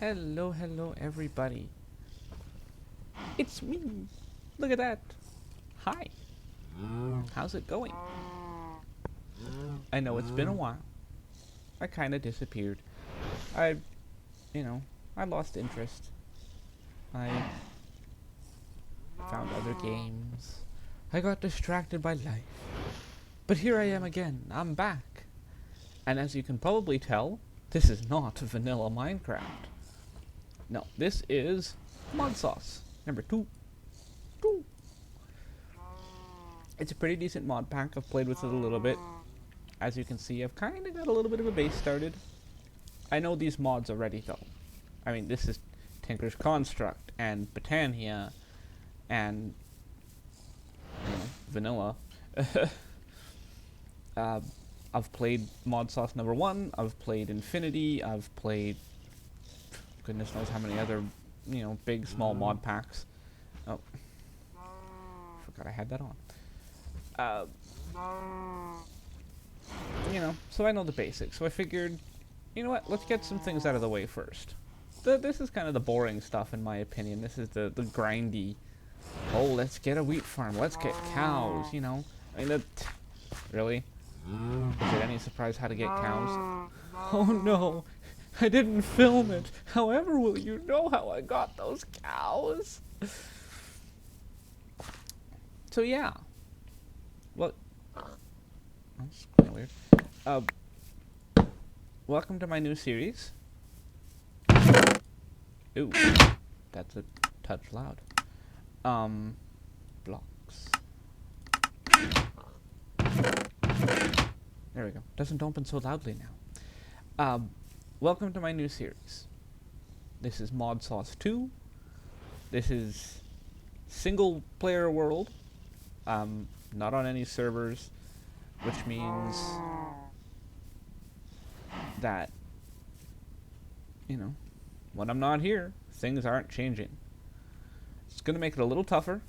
Hello, everybody. It's me. Look at that. Hi. How's it going? I know it's been a while. I kind of disappeared. I, I lost interest. I found other games. I got distracted by life. But here I am again. I'm back. And as you can probably tell, this is not vanilla Minecraft. No, this is Modsauce, number 2. It's a pretty decent mod pack. I've played with it a little bit. As you can see, I've kind of got a little bit of a base started. I know these mods already, though. I mean, this is Tinker's Construct, and Britannia, and, vanilla. I've played Modsauce number 1, I've played Infinity, I've played goodness knows how many other, big, small mod packs. Oh. Forgot I had that on. So I know the basics. So I figured, you know what, let's get some things out of the way first. This is kind of the boring stuff, in my opinion. This is the grindy, oh, let's get a wheat farm, let's get cows, I mean, really? Is it any surprise how to get cows? Oh no, I didn't film it. However, will you know how I got those cows? So yeah. Well, that's kind of weird. Welcome to my new series. Ooh, that's a touch loud. Blocks. There we go. Doesn't open so loudly now. Welcome to my new series. This is Modsauce 2. This is single player world. Not on any servers, which means that, when I'm not here, things aren't changing. It's going to make it a little tougher,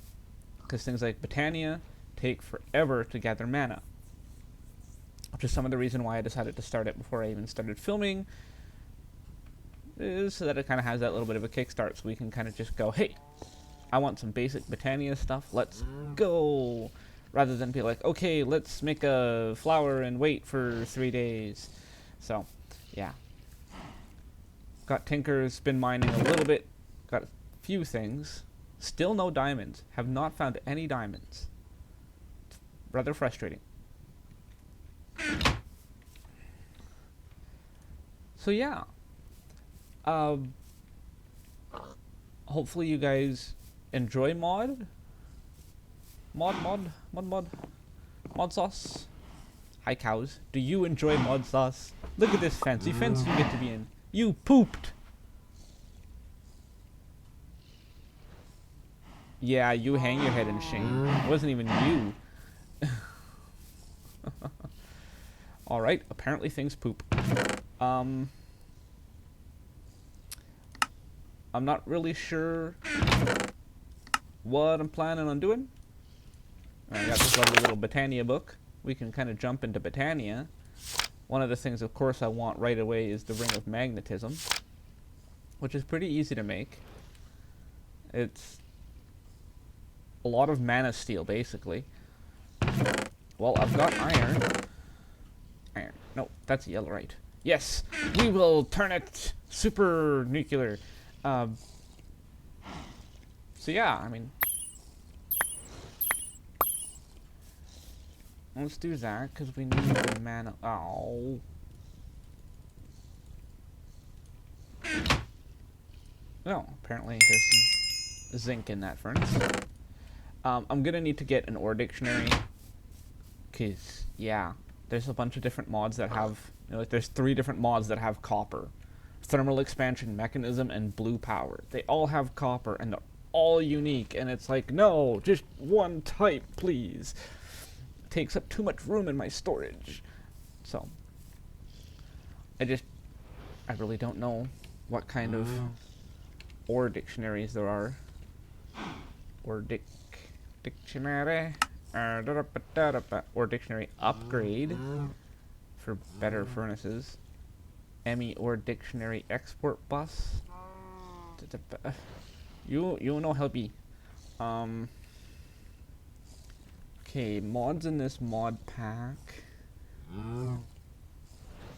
because things like Britannia take forever to gather mana. Which is some of the reason why I decided to start it before I even started filming, is so that it kind of has that little bit of a kickstart, so we can kind of just go, hey, I want some basic Britannia stuff, let's go, rather than be like, okay, let's make a flower and wait for 3 days. So, yeah. Got Tinker's been mining a little bit, got a few things, still no diamonds, have not found any diamonds. It's rather frustrating. So yeah, hopefully you guys enjoy Modsauce. Hi cows, do you enjoy Modsauce? Look at this fancy fence you get to be in. You pooped. Yeah, you hang your head in shame. It wasn't even you. Alright, apparently things poop. I'm not really sure what I'm planning on doing. I got this lovely little Britannia book. We can kind of jump into Britannia. One of the things, of course, I want right away is the Ring of Magnetism, which is pretty easy to make. It's a lot of mana steel, basically. Well, I've got iron. No, that's yellowite. Yes, we will turn it super nuclear. So yeah, I mean, let's do that because we need the mana. Oh. No, apparently there's some zinc in that furnace. I'm gonna need to get an ore dictionary because yeah. There's a bunch of different mods that have, like there's 3 different mods that have copper. Thermal expansion mechanism and blue power. They all have copper and they're all unique, and it's like, no, just one type, please. It takes up too much room in my storage. So, I really don't know what kind of ore dictionaries there are. Ore dictionary. Or dictionary upgrade for better furnaces. ME or dictionary export bus. You no helpy. Okay, mods in this mod pack.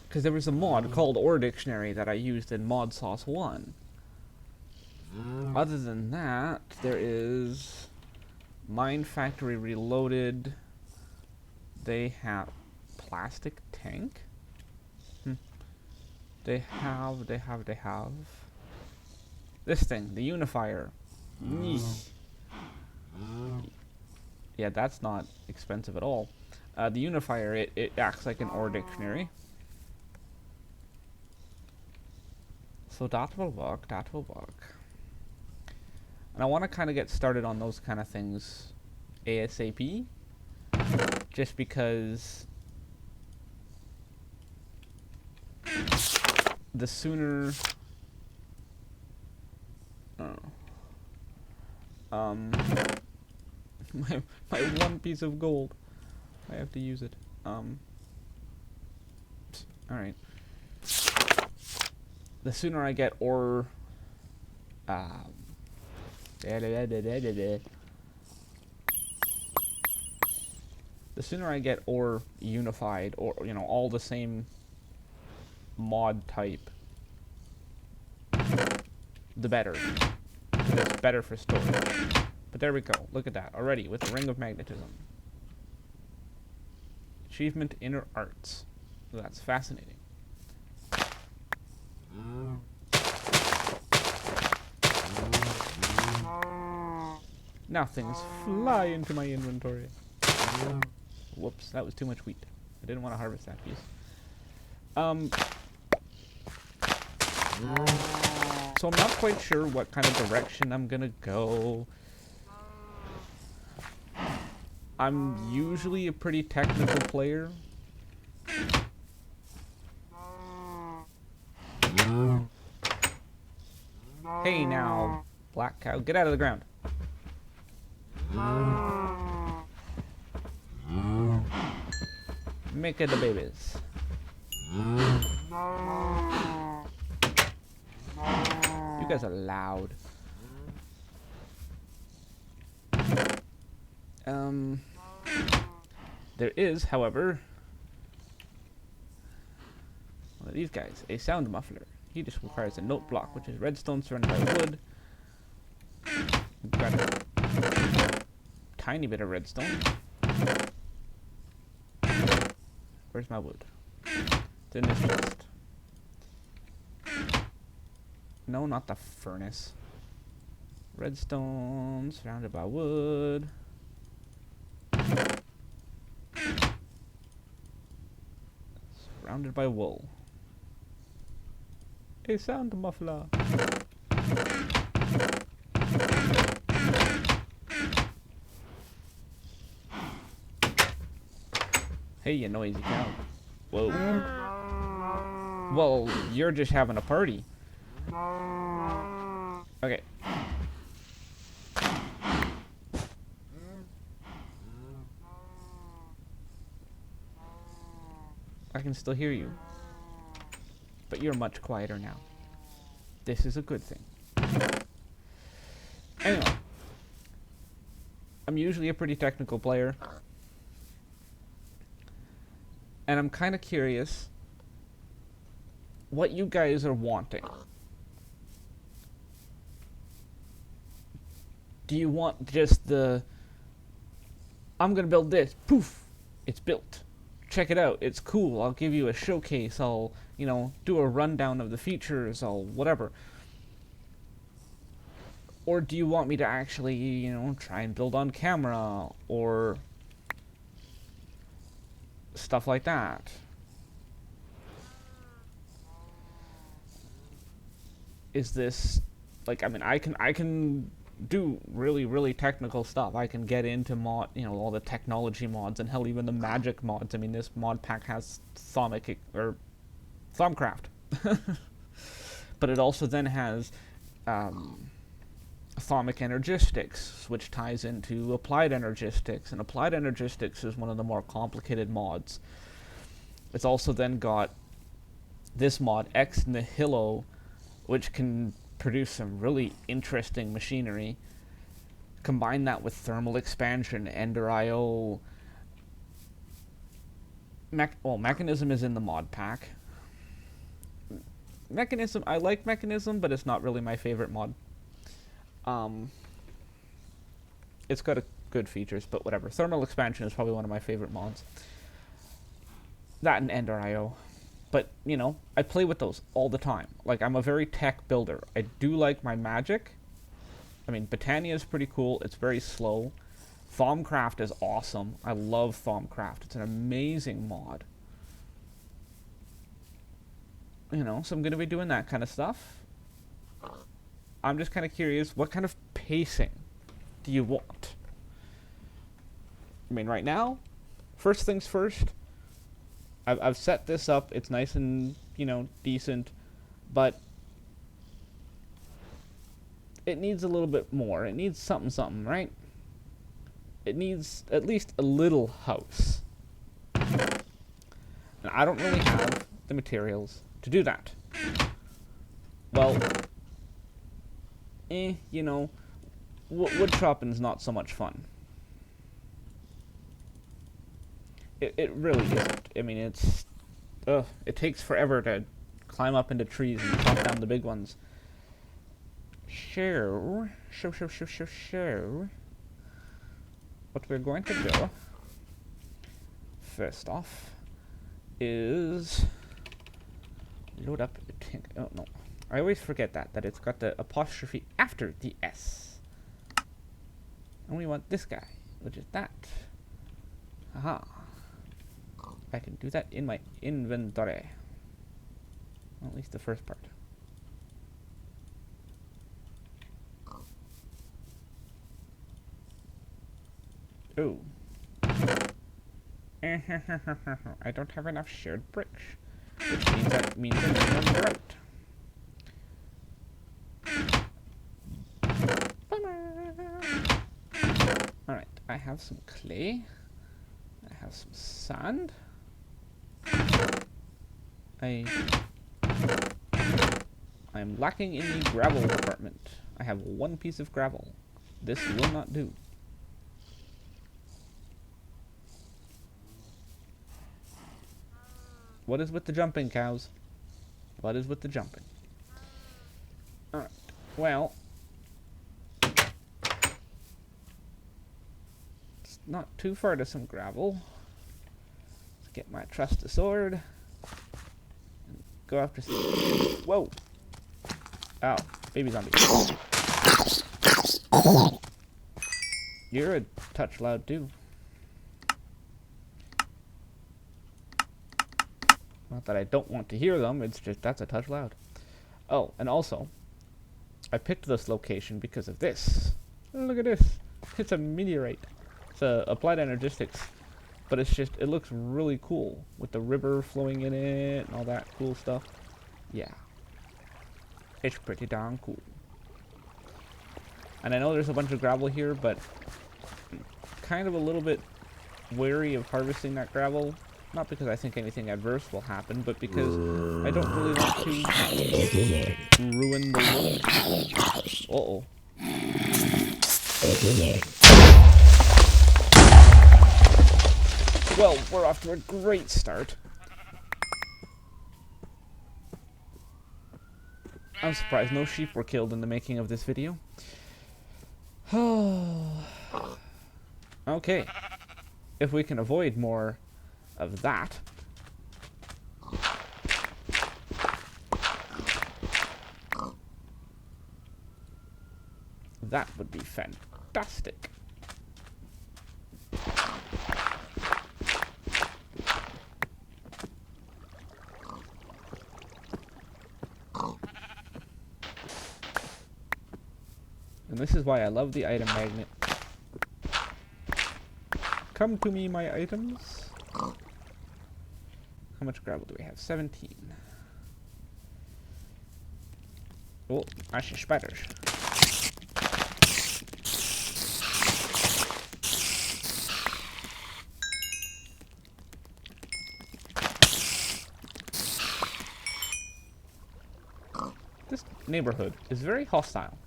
Because there was a mod called Ore Dictionary that I used in Modsauce 1. Other than that, there is Mine Factory Reloaded. They have plastic tank. They have this thing, the unifier. Yeah, that's not expensive at all. The unifier, it acts like an ore dictionary. So that will work, that will work. And I want to kind of get started on those kind of things ASAP. Just because the sooner... my one piece of gold. I have to use it. Alright. The sooner I get ore... the sooner I get ore unified, or, you know, all the same mod type, the better. It's better for storage. But there we go. Look at that. Already with the Ring of Magnetism. Achievement Inner Arts. So that's fascinating. Now things fly into my inventory. Whoops, that was too much wheat. I didn't want to harvest that piece. So I'm not quite sure what kind of direction I'm gonna go. I'm usually a pretty technical player. Hey now, black cow, get out of the ground. Make it the babies. You guys are loud. There is, however, one of these guys, a sound muffler. He just requires a note block, which is redstone surrounded by wood. Got a tiny bit of redstone. Where's my wood? It's in this chest. No, not the furnace. Redstone surrounded by wood. Surrounded by wool. A sound muffler. Hey, you noisy cow. Whoa. Well, you're just having a party. Okay. I can still hear you. But you're much quieter now. This is a good thing. Anyway. I'm usually a pretty technical player. And I'm kind of curious what you guys are wanting. Do you want just the, I'm gonna build this, poof, it's built. Check it out, it's cool, I'll give you a showcase, I'll, you know, do a rundown of the features, I'll whatever. Or do you want me to actually, you know, try and build on camera, or stuff like that? Is this, like, I mean, I can do really technical stuff. I can get into mod, you know, all the technology mods, and hell, even the magic mods. I mean, this mod pack has Thaumic or Thaumcraft, but it also then has Thaumic Energistics, which ties into Applied Energistics, and Applied Energistics is one of the more complicated mods. It's also then got this mod Ex Nihilo, which can produce some really interesting machinery. Combine that with thermal expansion, Ender IO. Mechanism is in the mod pack. Mechanism, I like Mechanism, but it's not really my favorite mod. It's got good features, but whatever. Thermal expansion is probably one of my favorite mods. That and Ender IO. But, you know, I play with those all the time. Like, I'm a very tech builder. I do like my magic. I mean, Botania is pretty cool. It's very slow. Thaumcraft is awesome. I love Thaumcraft. It's an amazing mod. You know, so I'm going to be doing that kind of stuff. I'm just kind of curious, what kind of pacing do you want? I mean, right now, first things first, I've set this up. It's nice and, you know, decent, but it needs a little bit more. It needs something, right? It needs at least a little house. And I don't really have the materials to do that. Well, you know, wood chopping's not so much fun. It really isn't. I mean, it takes forever to climb up into trees and chop down the big ones. So, what we're going to do, first off, is load up, oh no, I always forget that it's got the apostrophe after the S. And we want this guy, which is that. Aha. I can do that in my inventory. Well, at least the first part. Oh. I don't have enough shared bricks, which means I need one more out. Alright, I have some clay. I have some sand. I'm lacking in the gravel department. I have one piece of gravel. This will not do. What is with the jumping, cows? What is with the jumping? Alright, well, it's not too far to some gravel. Let's get my trusty sword and go after some. Whoa! Ow, baby zombie. You're a touch loud too. Not that I don't want to hear them, it's just that's a touch loud. Oh, and also, I picked this location because of this. Look at this. It's a meteorite. It's applied energistics. But it's just, it looks really cool with the river flowing in it and all that cool stuff. Yeah. It's pretty darn cool. And I know there's a bunch of gravel here, but I'm kind of a little bit wary of harvesting that gravel. Not because I think anything adverse will happen, but because I don't really want to ruin the wood. Uh-oh. Well, we're off to a great start. I'm surprised no sheep were killed in the making of this video. Okay. If we can avoid more of that. That would be fantastic. And this is why I love the item magnet. Come to me, my items. How much gravel do we have? 17. Oh, I see spiders. This neighborhood is very hostile.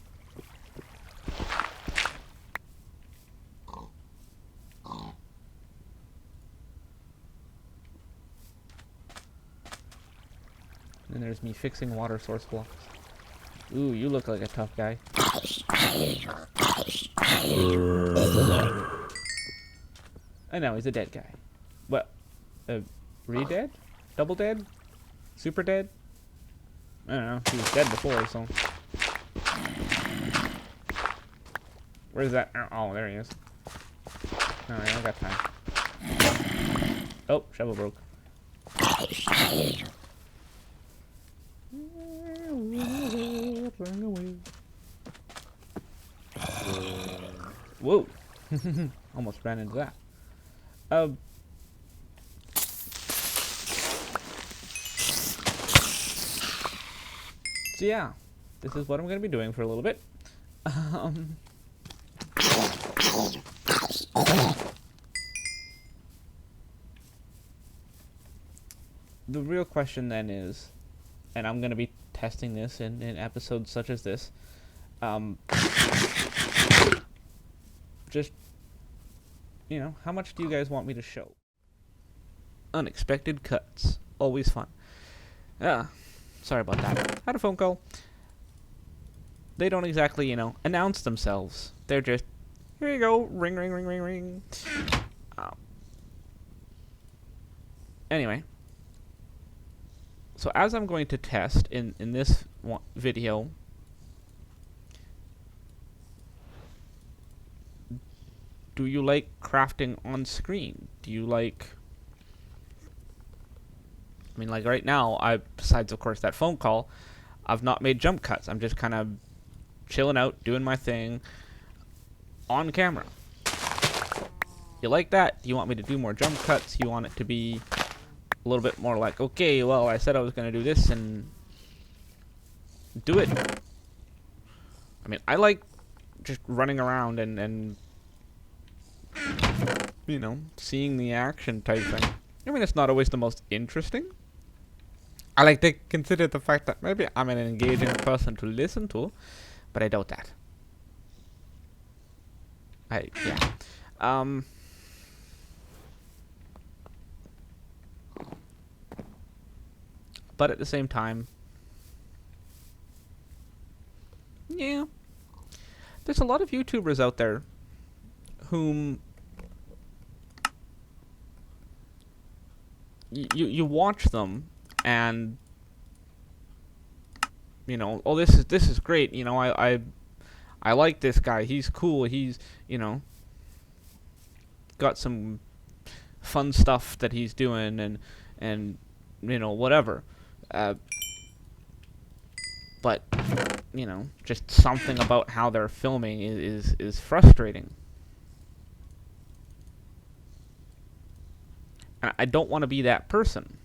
And there's me fixing water source blocks. Ooh, you look like a tough guy. I know, he's a dead guy. What? Re-dead? Double dead? Super dead? I don't know. He was dead before, so... Where's that? Oh, there he is. Alright, I got time. Oh, shovel broke. Whoa! Almost ran into that. So yeah, this is what I'm going to be doing for a little bit. The real question then is, and I'm going to be testing this in episodes such as this, just, you know, how much do you guys want me to show? Unexpected cuts. Always fun. Sorry about that. Had a phone call. They don't exactly, you know, announce themselves. They're just, here you go, ring, ring, ring, ring, ring. Anyway. So as I'm going to test in this video, do you like crafting on screen? Do you like... I mean, like right now, besides of course that phone call, I've not made jump cuts. I'm just kind of chilling out, doing my thing on camera. You like that? Do you want me to do more jump cuts? You want it to be a little bit more like, okay, well, I said I was going to do this and do it. I mean, I like just running around and you know, seeing the action type thing. I mean, it's not always the most interesting. I like to consider the fact that maybe I'm an engaging person to listen to, but I doubt that. Yeah. But at the same time, yeah, there's a lot of YouTubers out there whom you watch them and you know, oh, this is great, you know, I like this guy, he's cool, he's, you know, got some fun stuff that he's doing and you know, whatever. But you know, just something about how they're filming is frustrating. And I don't want to be that person.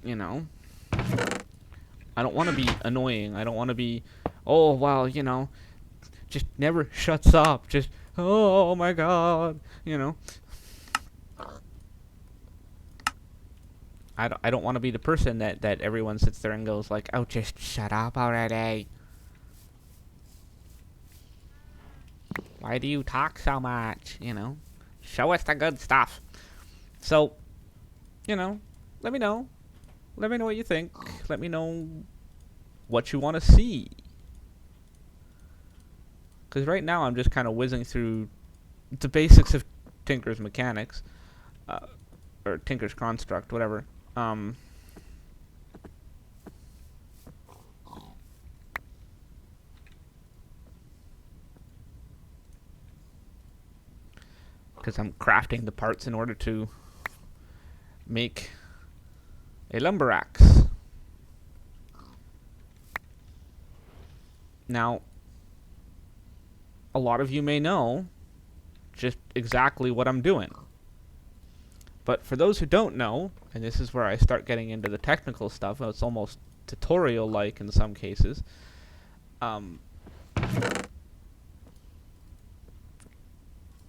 You know? I don't want to be annoying. I don't want to be, oh, well, you know, just never shuts up. Just, oh my god, you know? I don't want to be the person that everyone sits there and goes like, oh, just shut up already. Why do you talk so much, you know? Show us the good stuff. So, you know, let me know. Let me know what you think. Let me know what you want to see. Because right now I'm just kind of whizzing through the basics of Tinker's mechanics. Or Tinker's construct, whatever. Because I'm crafting the parts in order to make a lumber axe. Now, a lot of you may know just exactly what I'm doing. But for those who don't know, and this is where I start getting into the technical stuff, it's almost tutorial-like in some cases,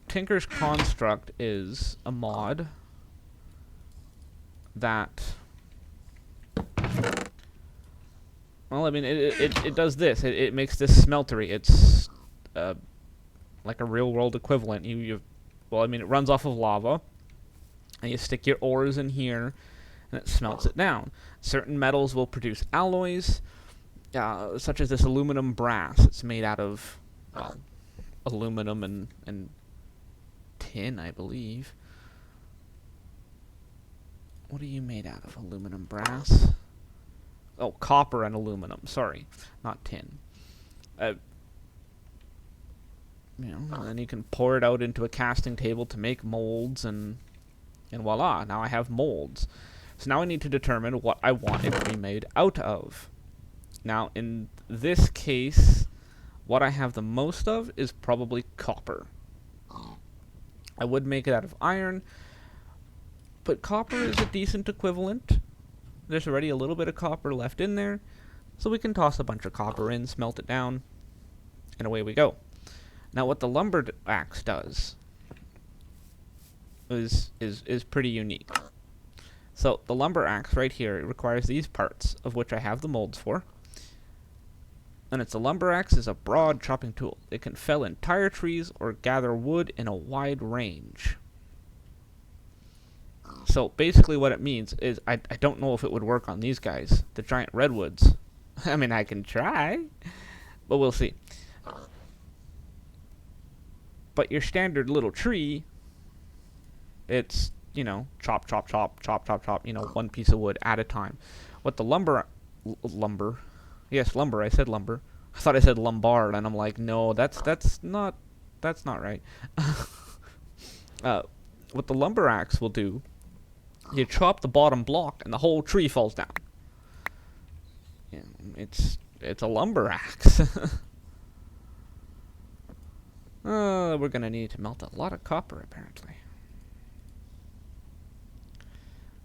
Tinker's Construct is a mod that Well, I mean, it does this. It makes this smeltery. It's like a real-world equivalent. Well, I mean, it runs off of lava, and you stick your ores in here, and it smelts it down. Certain metals will produce alloys, such as this aluminum brass. It's made out of, well, aluminum and tin, I believe. What are you made out of? Aluminum brass? Oh, copper and aluminum. Sorry, not tin. And then you can pour it out into a casting table to make molds, and voila, now I have molds. So now I need to determine what I want it to be made out of. Now, in this case, what I have the most of is probably copper. I would make it out of iron, but copper is a decent equivalent. There's already a little bit of copper left in there, so we can toss a bunch of copper in, smelt it down, and away we go. Now, what the lumber axe does is pretty unique. So the lumber axe right here, it requires these parts, of which I have the molds for. And it's a lumber axe is a broad chopping tool. It can fell entire trees or gather wood in a wide range. So basically what it means is I don't know if it would work on these guys, the giant redwoods. I mean, I can try, but we'll see. But your standard little tree, it's, you know, chop, chop, chop, chop, chop, chop, you know, one piece of wood at a time. What the lumber, yes, lumber, I said lumber. I thought I said lombard, and I'm like, no, that's not right. What the lumber axe will do, you chop the bottom block, and the whole tree falls down. Yeah, it's a lumber axe. We're gonna need to melt a lot of copper, apparently.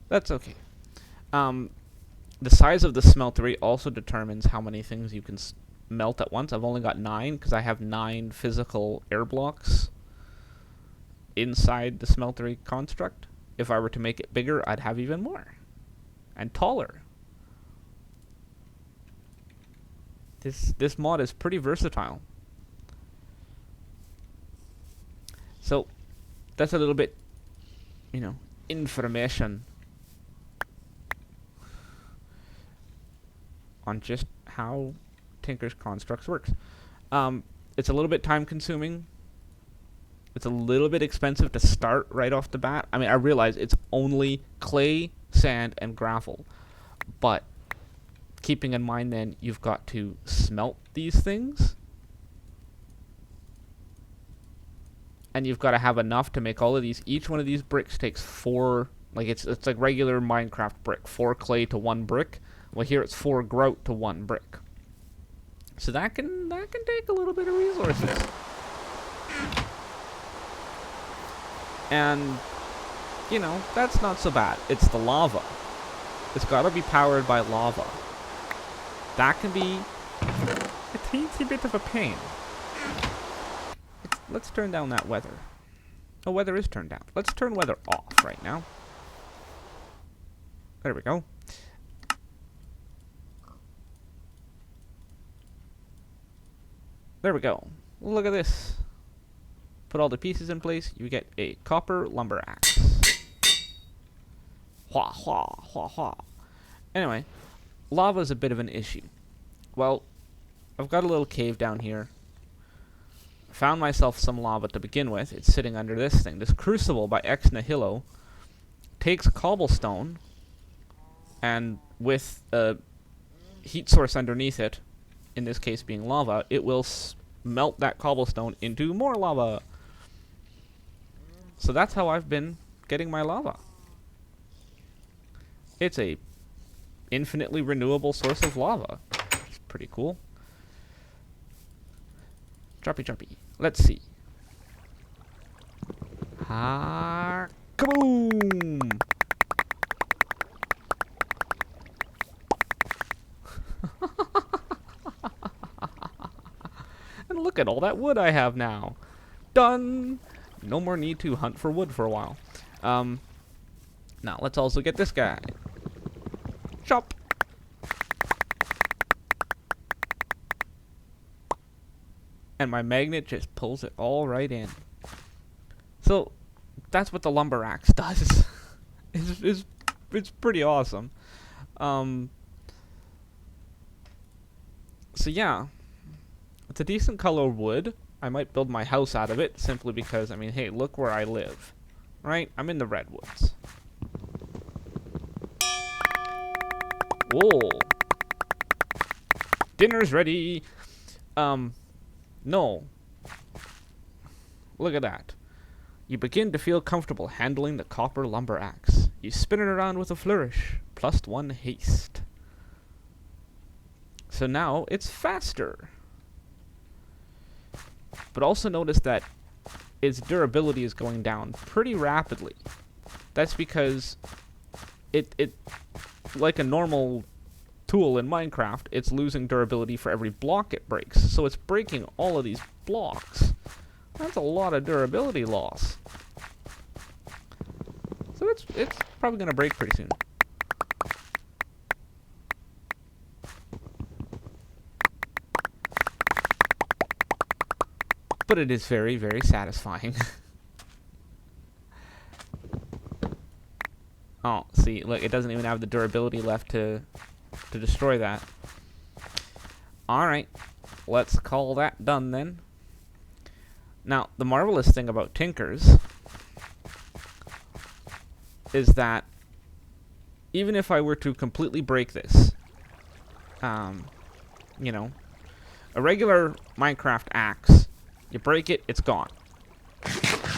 That's okay. The size of the smeltery also determines how many things you can melt at once. I've only got 9, because I have 9 physical air blocks inside the smeltery construct. If I were to make it bigger, I'd have even more. And taller. This mod is pretty versatile. So, that's a little bit, you know, information on just how Tinker's Constructs works. It's a little bit time consuming. It's a little bit expensive to start right off the bat. I mean, I realize it's only clay, sand, and gravel. But keeping in mind then you've got to smelt these things. And you've got to have enough to make all of these. Each one of these bricks takes 4, like it's like regular Minecraft brick, 4 clay to 1 brick. Well, here it's 4 grout to 1 brick. So that can take a little bit of resources. And, you know, that's not so bad. It's the lava. It's got to be powered by lava. That can be a teensy bit of a pain. Let's turn down that weather. Oh, weather is turned down. Let's turn weather off right now. There we go. There we go. Look at this. Put all the pieces in place, you get a copper lumber axe. Hwah, hwah, hwah, hwah. Anyway, lava is a bit of an issue. Well, I've got a little cave down here. Found myself some lava to begin with. It's sitting under this thing. This crucible by Ex Nihilo takes cobblestone, and with a heat source underneath it, in this case being lava, it will melt that cobblestone into more lava. So that's how I've been getting my lava. It's a infinitely renewable source of lava. It's pretty cool. Choppy choppy. Let's see. Ha! Kaboom! And look at all that wood I have now. Done! No more need to hunt for wood for a while. Now let's also get this guy. Chop! and my magnet just pulls it all right in. So that's what the lumber axe does. It's pretty awesome. So yeah, it's a decent color wood. I might build my house out of it simply because, I mean, hey, look where I live, right? I'm in the redwoods. Whoa. Dinner's ready. No. Look at that. You begin to feel comfortable handling the copper lumber axe. You spin it around with a flourish, +1 haste. So now it's faster. But also notice that its durability is going down pretty rapidly. That's because it like a normal tool in Minecraft, it's losing durability for every block it breaks. So it's breaking all of these blocks. That's a lot of durability loss. So it's probably going to break pretty soon. But it is very, very satisfying. Oh, see, look, it doesn't even have the durability left to destroy that. Alright, let's call that done then. Now, the marvelous thing about tinkers is that even if I were to completely break this, you know, a regular Minecraft axe, you break it, it's gone.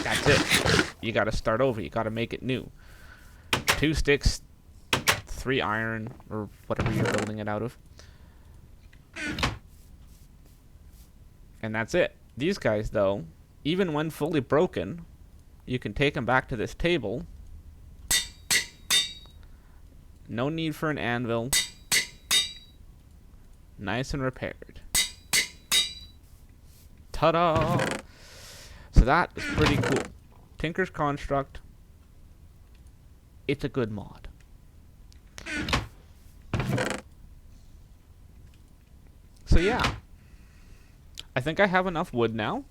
That's it. You gotta start over. You gotta make it new. 2 sticks, 3 iron, or whatever you're building it out of. And that's it. These guys, though, even when fully broken, you can take them back to this table. No need for an anvil. Nice and repaired. Ta-da! So that is pretty cool. Tinker's Construct. It's a good mod. So yeah. I think I have enough wood now.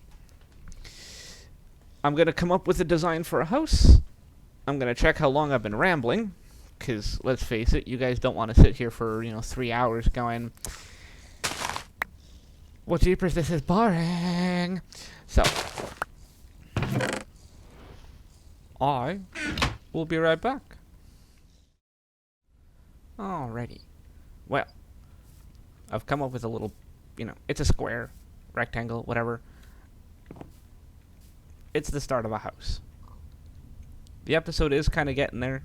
I'm going to come up with a design for a house. I'm going to check how long I've been rambling. Because, let's face it, you guys don't want to sit here for, 3 hours going, well, jeepers, this is boring. So, I will be right back. Alrighty. Well, I've come up with a little, it's a square, rectangle, whatever. It's the start of a house. The episode is kind of getting there.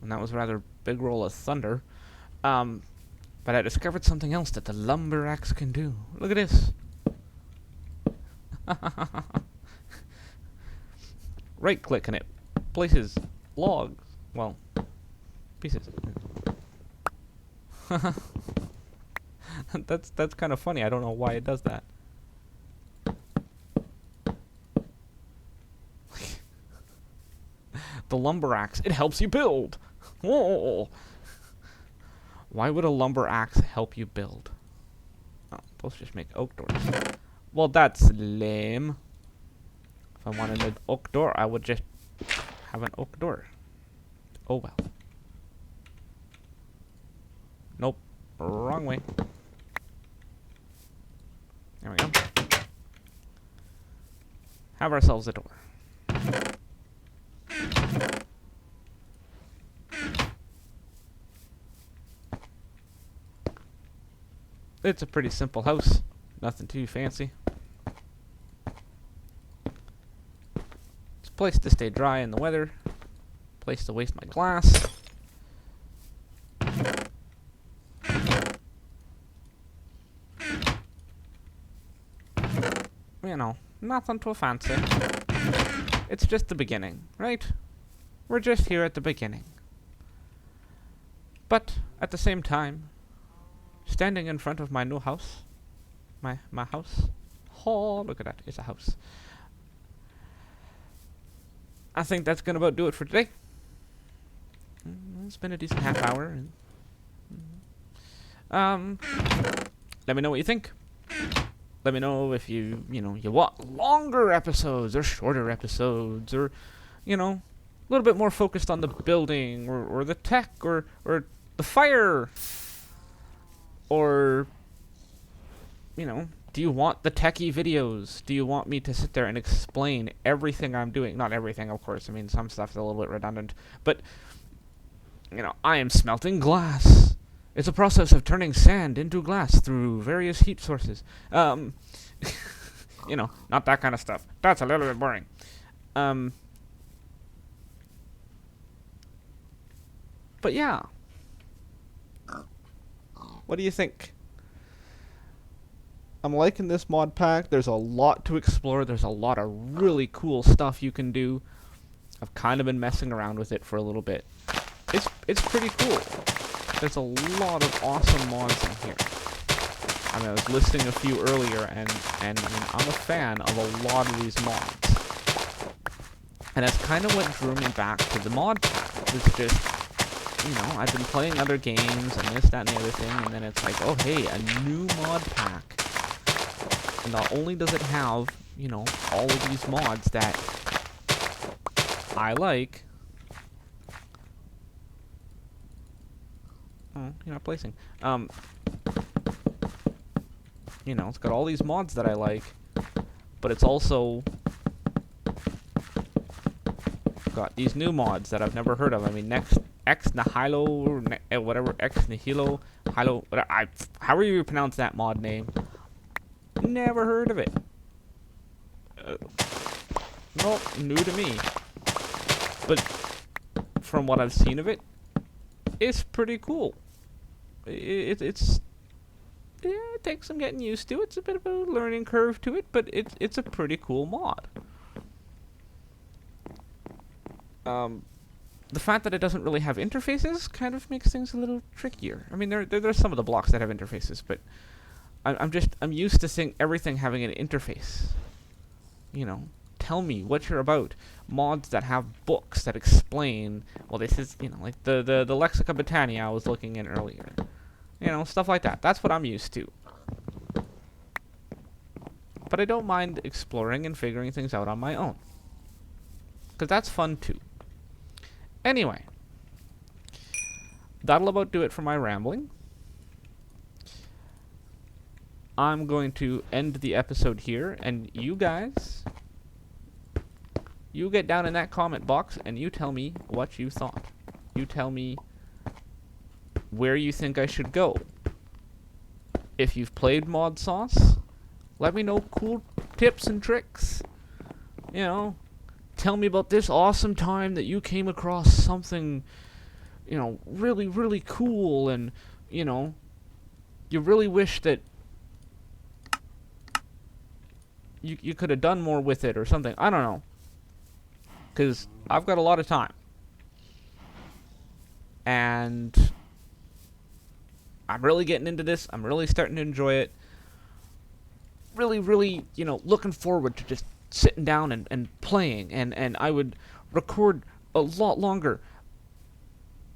And that was a rather big roll of thunder. But I discovered something else that the lumber axe can do. Look at this. Right click and it places logs. Well, pieces. That's kind of funny. I don't know why it does that. The lumber axe, it helps you build. Whoa. Why would a lumber axe help you build? Oh, let's just make oak doors. Well, that's lame. If I wanted an oak door, I would just have an oak door. Oh well. Nope. Wrong way. There we go. Have ourselves a door. It's a pretty simple house. Nothing too fancy. It's a place to stay dry in the weather. Place to waste my glass. Nothing too fancy. It's just the beginning, right? We're just here at the beginning. But at the same time, standing in front of my new house, my house. Oh, look at that! It's a house. I think that's gonna about do it for today. It's been a decent half hour. Let me know what you think. Let me know if you want longer episodes or shorter episodes, or, a little bit more focused on the building or the tech or the fire. Or, do you want the techie videos? Do you want me to sit there and explain everything I'm doing? Not everything, of course. I mean, some stuff is a little bit redundant. But, I am smelting glass. It's a process of turning sand into glass through various heat sources. Not that kind of stuff. That's a little bit boring. But yeah. What do you think? I'm liking this mod pack. There's a lot to explore. There's a lot of really cool stuff you can do. I've kind of been messing around with it for a little bit. It's pretty cool. There's a lot of awesome mods in here. I mean, I was listing a few earlier, and I'm a fan of a lot of these mods. And that's kind of what drew me back to the mod pack. It's just, I've been playing other games and this, that, and the other thing, and then it's like, oh, hey, a new mod pack. And not only does it have, all of these mods that I like. Oh, you're not placing. It's got all these mods that I like, but it's also got these new mods that I've never heard of. I mean, Ex Nihilo, or whatever, Ex Nihilo, Hilo, however you pronounce that mod name. Never heard of it. Nope, new to me. But from what I've seen of it, it's pretty cool. It takes some getting used to. It's a bit of a learning curve to it, but it's a pretty cool mod. The fact that it doesn't really have interfaces kind of makes things a little trickier. I mean, there's some of the blocks that have interfaces, but I'm used to everything having an interface. Tell me what you're about. Mods that have books that explain, well, this is, like the Lexica Britannia I was looking in earlier. Stuff like that. That's what I'm used to. But I don't mind exploring and figuring things out on my own. Because that's fun too. Anyway. That'll about do it for my rambling. I'm going to end the episode here, and you guys, you get down in that comment box and you tell me what you thought. You tell me where you think I should go. If you've played Modsauce, let me know cool tips and tricks. Tell me about this awesome time that you came across something, really, really cool, and, you really wish that you could have done more with it or something. I don't know. Because I've got a lot of time. And I'm really getting into this. I'm really starting to enjoy it. Really, really, looking forward to just sitting down and playing. And I would record a lot longer.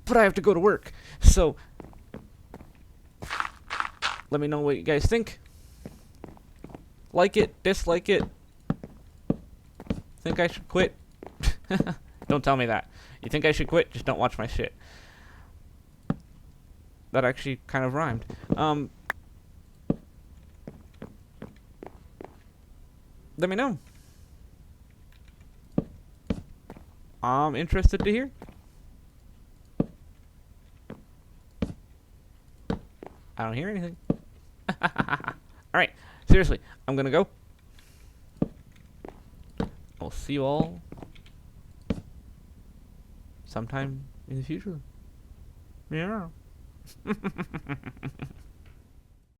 But I have to go to work. So, let me know what you guys think. Like it, dislike it. Think I should quit? Don't tell me that. You think I should quit? Just don't watch my shit. That actually kind of rhymed. Let me know. I'm interested to hear. I don't hear anything. Alright, seriously, I'm gonna go. I'll see you all sometime in the future. Yeah.